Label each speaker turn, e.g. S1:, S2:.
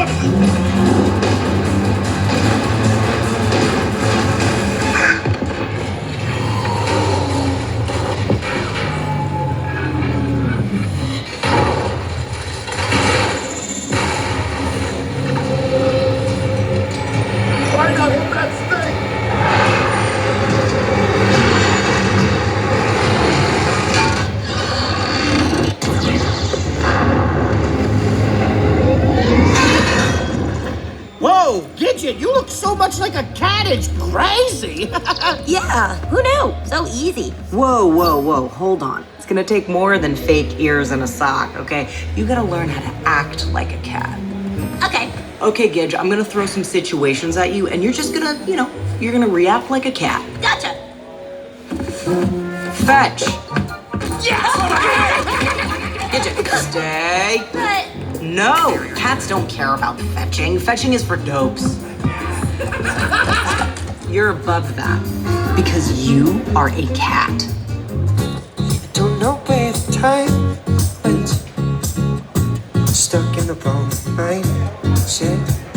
S1: I got him that snake! Whoa, Gidget, you look so much like a cat, it's crazy!
S2: Yeah, who knew? So easy.
S3: Whoa, hold on. It's gonna take more than fake ears and a sock, okay? You gotta learn how to act like a cat.
S2: Okay.
S3: Okay, Gidge, I'm gonna throw some situations at you, and you're just gonna, you're gonna react like a cat.
S2: Gotcha.
S3: Fetch! Yes! Gidget, stay.
S2: But
S3: No, cats don't care about fetching. Fetching is for dopes. You're above that because you are a cat.
S4: Don't know where the time went. Stuck in the wrong mindset.